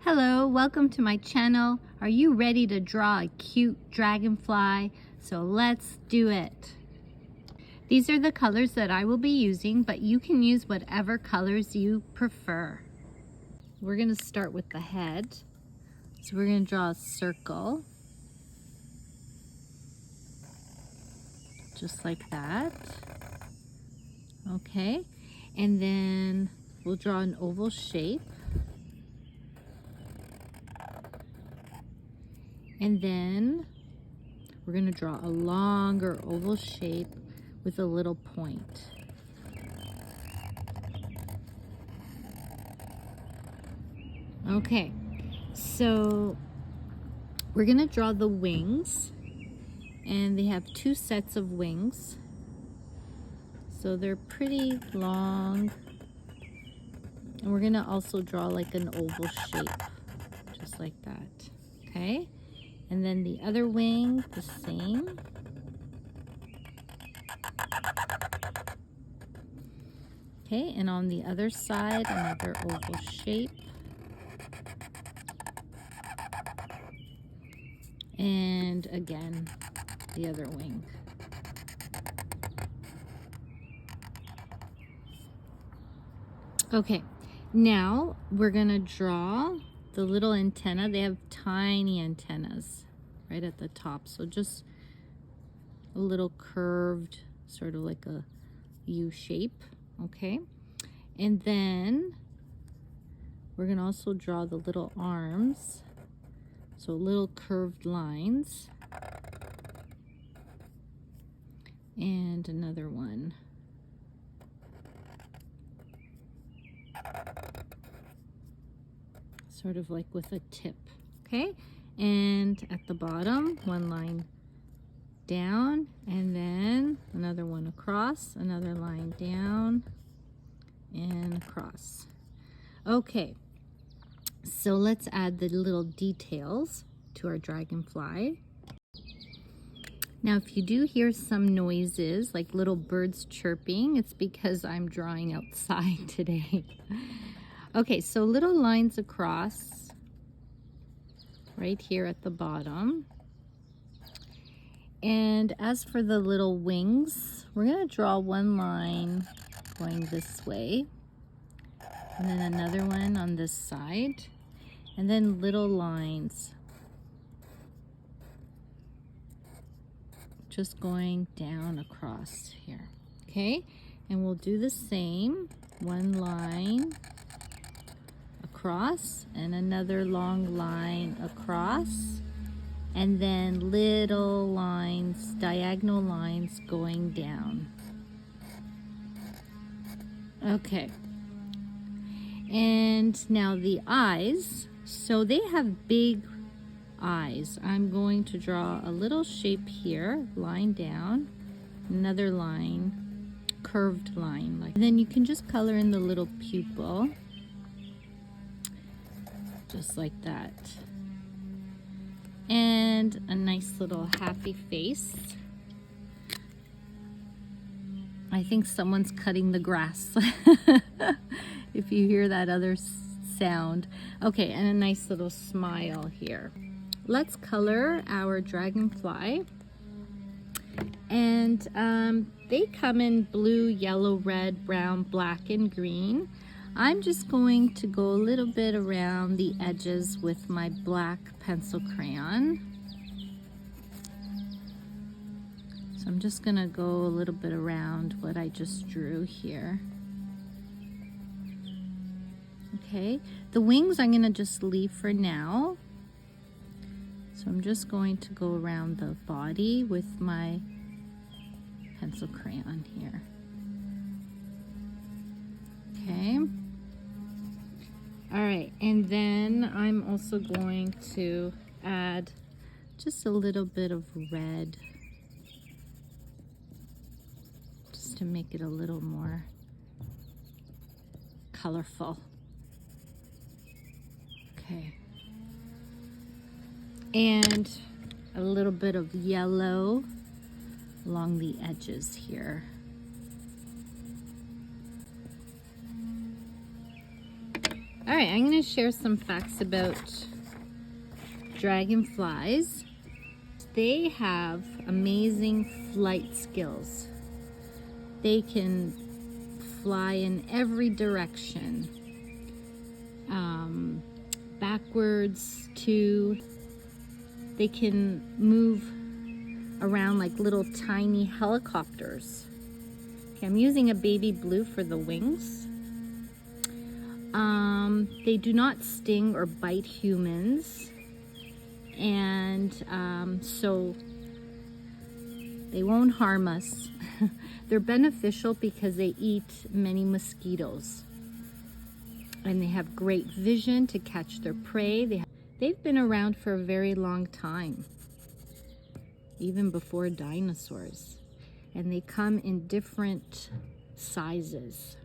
Hello, welcome to my channel. Are you ready to draw a cute dragonfly? So let's do it. These are the colors that I will be using, but you can use whatever colors you prefer. We're going to start with the head. So we're going to draw a circle. Just like that. Okay, and then we'll draw an oval shape. And then we're going to draw a longer oval shape with a little point. Okay, so we're going to draw the wings, and they have two sets of wings. So they're pretty long. And we're going to also draw like an oval shape, just like that. Okay? And then the other wing, the same. Okay, and on the other side, another oval shape. And again, the other wing. Okay, now we're gonna draw the little antenna. They have tiny antennas right at the top, so just a little curved, sort of like a U shape. Okay, and then we're gonna also draw the little arms, so little curved lines, and another one. Sort of like with a tip. Okay, and at the bottom, one line down, and then another one across, another line down and across. Okay, so let's add the little details to our dragonfly. Now, if you do hear some noises like little birds chirping, it's because I'm drawing outside today. Okay, so little lines across right here at the bottom. And as for the little wings, we're going to draw one line going this way, and then another one on this side, and then little lines just going down across here. Okay, and we'll do the same, one line across and another long line across, and then little lines, diagonal lines going down. Okay, and now the eyes, so they have big eyes. I'm going to draw a little shape here, line down, another line, curved line, like. And then you can just color in the little pupil, just like that. And a nice little happy face. I think someone's cutting the grass if you hear that other sound. Okay, and a nice little smile here. Let's color our dragonfly. And they come in blue, yellow, red, brown, black, and green. I'm just going to go a little bit around the edges with my black pencil crayon. So I'm just gonna go a little bit around what I just drew here. Okay, the wings I'm gonna just leave for now. So I'm just going to go around the body with my pencil crayon here. Okay. All right, and then I'm also going to add just a little bit of red, just to make it a little more colorful. Okay. And a little bit of yellow along the edges here. right, I'm going to share some facts about dragonflies. They have amazing flight skills. They can fly in every direction, backwards too. They can move around like little tiny helicopters. Okay, I'm using a baby blue for the wings. They do not sting or bite humans, and so they won't harm us. They're beneficial because they eat many mosquitoes, and they have great vision to catch their prey. They've been around for a very long time, even before dinosaurs, and they come in different sizes.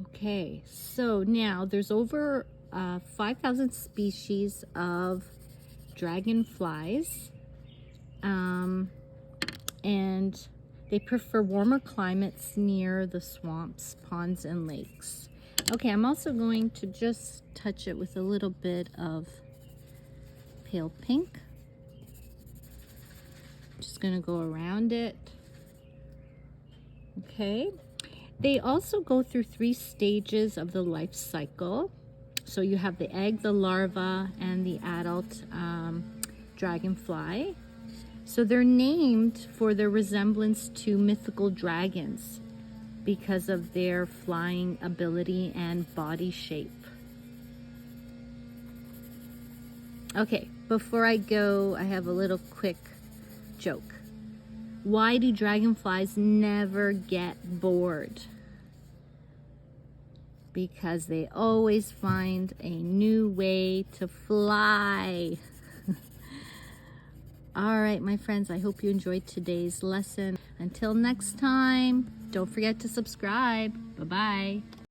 Okay, so now there's over 5,000 species of dragonflies, and they prefer warmer climates near the swamps, ponds, and lakes. Okay, I'm also going to just touch it with a little bit of pale pink. Just going to go around it. Okay. They also go through 3 stages of the life cycle. So you have the egg, the larva, and the adult dragonfly. So they're named for their resemblance to mythical dragons because of their flying ability and body shape. Okay, before I go, I have a little quick joke. Why do dragonflies never get bored? Because they always find a new way to fly. All right, my friends, I hope you enjoyed today's lesson. Until next time, don't forget to subscribe. Bye-bye.